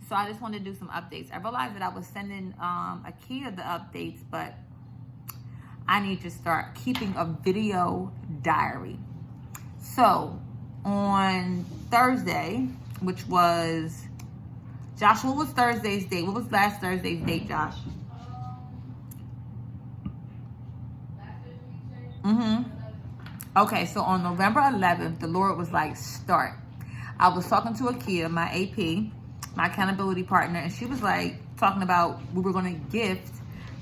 So I just wanted to do some updates. I realized that I was sending Akia the updates, but I need to start keeping a video diary. So on Thursday, which was, Josh, what was Thursday's date? What was last Thursday's date, Josh? Okay, so on November 11th, the Lord was like, start. I was talking to Akia, my AP, my accountability partner, and she was like talking about we were going to gift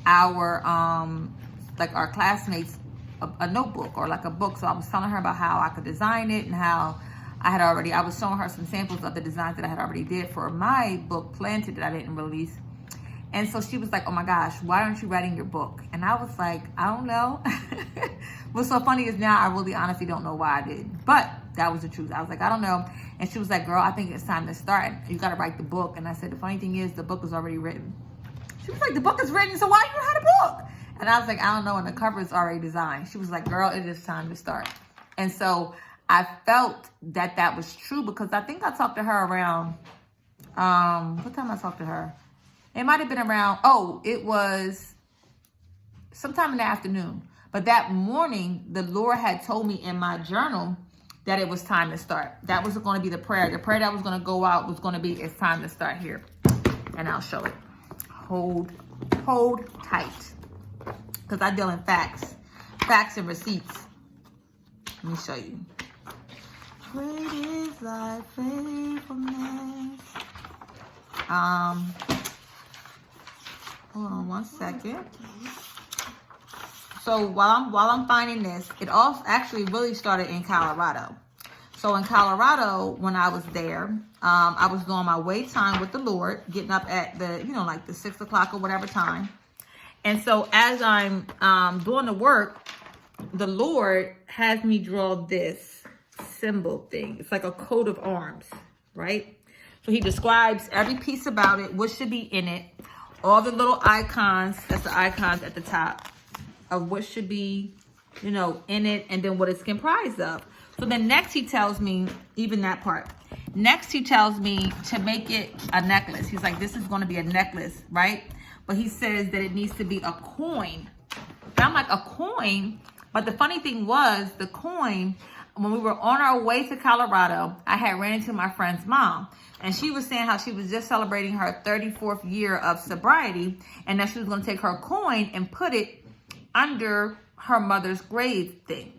our our classmates a notebook or like a book. So I was telling her about how I could design it and how I was showing her some samples of the designs that I had already did for my book Planted that I didn't release. And so she was like, oh my gosh, why aren't you writing your book? And I was like, I don't know. What's so funny is now I really honestly don't know why I did. But that was the truth. I was like, I don't know. And she was like, girl, I think it's time to start. You got to write the book. And I said, the funny thing is the book is already written. She was like, the book is written, so why you write a book? And I was like, I don't know. And the cover is already designed. She was like, girl, it is time to start. And so I felt that that was true because I think I talked to her around, what time I talked to her? It might have been around, it was sometime in the afternoon. But that morning, the Lord had told me in my journal that it was time to start. That was going to be the prayer. The prayer that was going to go out was going to be, it's time to start here. And I'll show it. Hold tight. Because I deal in facts and receipts. Let me show you. Great is thy faithfulness. Hold on one second. So while I'm finding this, it all actually really started in Colorado. So in Colorado, when I was there, I was doing my wait time with the Lord, getting up at the, like the 6 o'clock or whatever time. And so as I'm doing the work, the Lord has me draw this symbol thing. It's like a coat of arms, right? So he describes every piece about it, what should be in it, all the little icons, that's the icons at the top of what should be, in it, and then what it's comprised of. So then next he tells me, even that part, next he tells me to make it a necklace. He's like, this is going to be a necklace, right? But he says that it needs to be a coin. And I'm like, a coin? But the funny thing was, the coin, when we were on our way to Colorado, I had ran into my friend's mom. And she was saying how she was just celebrating her 34th year of sobriety. And that she was going to take her coin and put it under her mother's grave thing.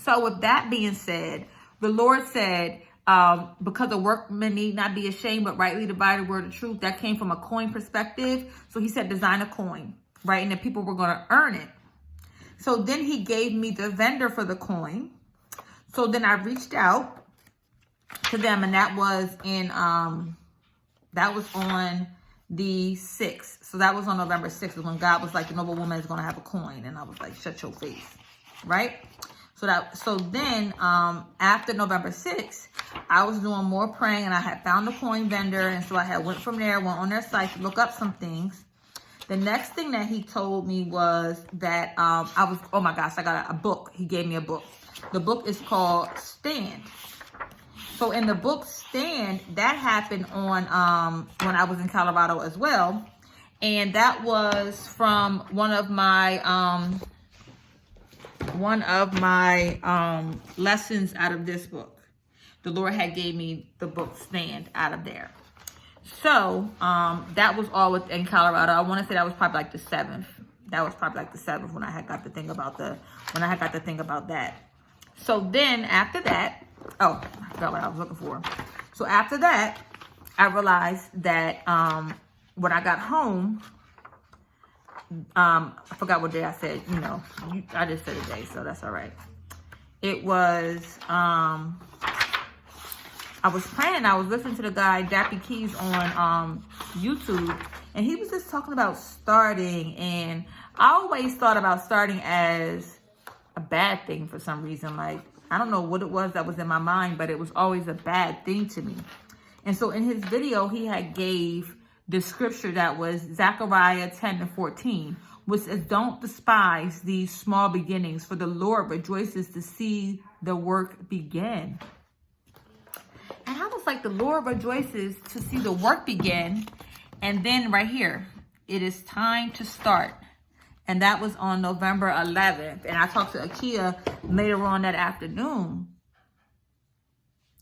So with that being said, the Lord said, because a workman need not be ashamed, but rightly divide the word of truth. That came from a coin perspective. So he said, design a coin, right? And the people were going to earn it. So then he gave me the vendor for the coin. So then I reached out to them, and that was on the 6th. So that was on November 6th when God was like, the noble woman is going to have a coin. And I was like, shut your face, right? So then after November 6th, I was doing more praying, and I had found the coin vendor. And so I had went from there, went on their site to look up some things. The next thing that he told me was that oh my gosh, I got a book. He gave me a book. The book is called Stand. So in the book Stand, that happened on when I was in Colorado as well. And that was from one of my lessons out of this book. The Lord had gave me the book Stand out of there. So that was all within Colorado. I want to say that was probably like the 7th. That was probably like the 7th when I had got to think about that. So then after that, I forgot what I was looking for. So after that, I realized that when I got home, I forgot what day I said, I just said a day, so that's all right. It was, I was praying, I was listening to the guy, Dappy Keys on YouTube, and he was just talking about starting, and I always thought about starting as a bad thing for some reason. Like, I don't know what it was that was in my mind, but it was always a bad thing to me. And so in his video, he had gave the scripture that was Zechariah 10:14, which says, don't despise these small beginnings, for the Lord rejoices to see the work begin. And I was like, the Lord rejoices to see the work begin. And then right here, it is time to start. And that was on November 11th. And I talked to Akia later on that afternoon.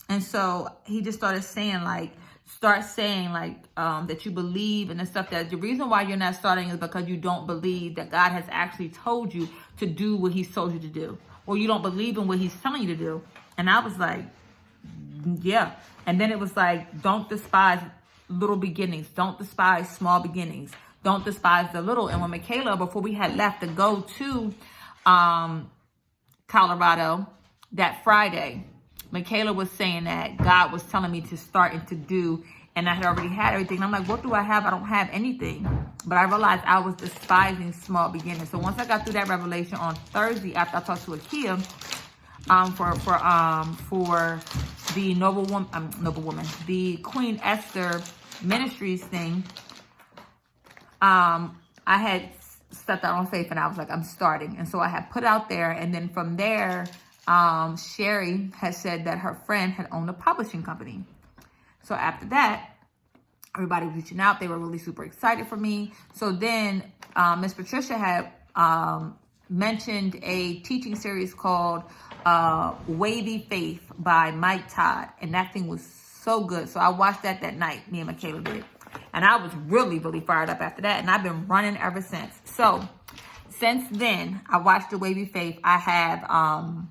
And so he just started saying start saying that you believe in the stuff, that the reason why you're not starting is because you don't believe that God has actually told you to do what he's told you to do. Or you don't believe in what he's telling you to do. And I was like, yeah. And then it was like, don't despise little beginnings. Don't despise small beginnings. Don't despise the little. And when Michaela, before we had left to go to Colorado that Friday, Michaela was saying that God was telling me to start and to do, and I had already had everything. And I'm like, what do I have? I don't have anything. But I realized I was despising small beginnings. So once I got through that revelation on Thursday, after I talked to Akia, for the Noble Woman, the Queen Esther Ministries thing, I had stepped out on faith and I was like, I'm starting. And so I had put out there, and then from there, Sherry had said that her friend had owned a publishing company. So after that, everybody was reaching out. They were really super excited for me. So then Miss Patricia had mentioned a teaching series called Wavy Faith by Mike Todd. And that thing was so good. So I watched that night, me and Michaela did. And I was really, really fired up after that. And I've been running ever since. So since then, I watched the Wavy Faith. I have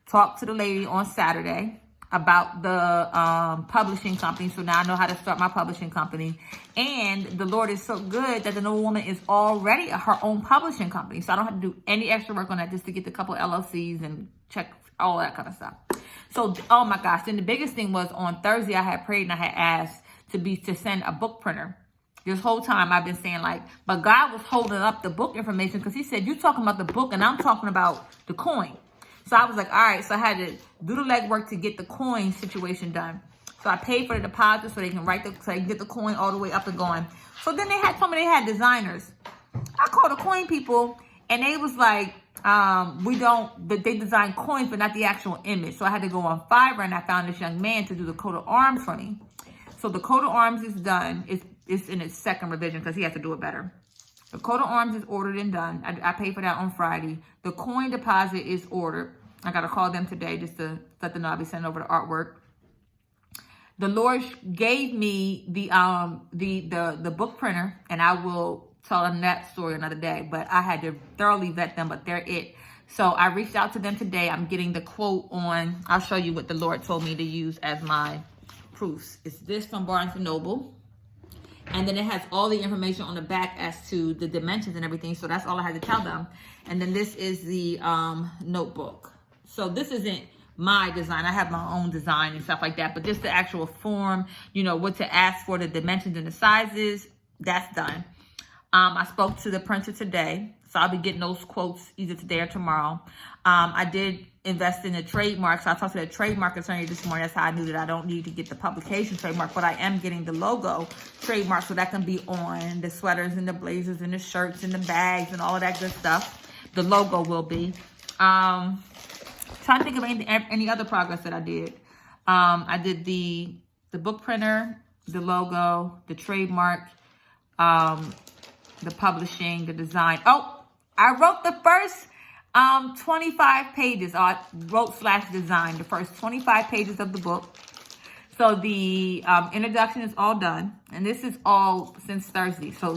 talked to the lady on Saturday about the publishing company. So now I know how to start my publishing company. And the Lord is so good that the Noble Woman is already her own publishing company. So I don't have to do any extra work on that, just to get the couple LLCs and check all that kind of stuff. So, oh my gosh. Then the biggest thing was on Thursday, I had prayed and I had asked to send a book printer. This whole time I've been saying but God was holding up the book information, because he said, you talking about the book and I'm talking about the coin. So I was like, all right. So I had to do the legwork to get the coin situation done. So I paid for the deposit so they can get the coin all the way up and going. So then they told me they had designers. I called the coin people and they was like, but they design coins, but not the actual image. So I had to go on Fiverr and I found this young man to do the coat of arms for me. So the coat of arms is done. It's in its second revision because he has to do it better. The coat of arms is ordered and done. I paid for that on Friday. The coin deposit is ordered. I got to call them today just to let them know I'll be sending over the artwork. The Lord gave me the book printer, and I will tell them that story another day. But I had to thoroughly vet them, but they're it. So I reached out to them today. I'm getting the quote on. I'll show you what the Lord told me to use as my proofs. It's this from Barnes & Noble. And then it has all the information on the back as to the dimensions and everything. So that's all I had to tell them. And then this is the notebook. So this isn't my design. I have my own design and stuff like that. But just the actual form, what to ask for, the dimensions and the sizes, that's done. I spoke to the printer today. So I'll be getting those quotes either today or tomorrow. I did invest in a trademark. So I talked to the trademark attorney this morning. That's how I knew that I don't need to get the publication trademark, but I am getting the logo trademark, so that can be on the sweaters and the blazers and the shirts and the bags and all of that good stuff. The logo will be. Trying to think of any other progress that I did. I did the book printer, the logo, the trademark, the publishing, the design. Oh, I wrote the first 25 pages. I wrote/designed the first 25 pages of the book. So the introduction is all done. And this is all since Thursday. So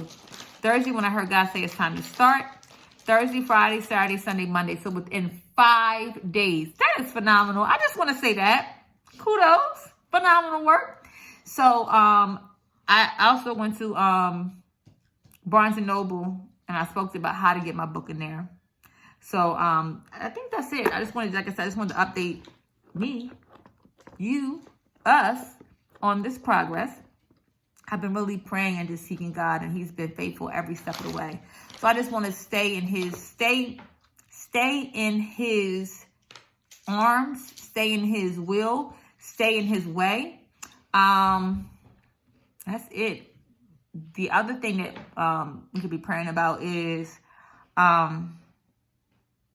Thursday, when I heard God say it's time to start. Thursday, Friday, Saturday, Sunday, Monday. So within 5 days. That is phenomenal. I just want to say that. Kudos. Phenomenal work. So I also went to Barnes & Noble, and I spoke about how to get my book in there. So I think that's it. I just wanted to update me, you, us on this progress. I've been really praying and just seeking God, and he's been faithful every step of the way. So I just want to stay in his arms, stay in his will, stay in his way. That's it. The other thing that we could be praying about is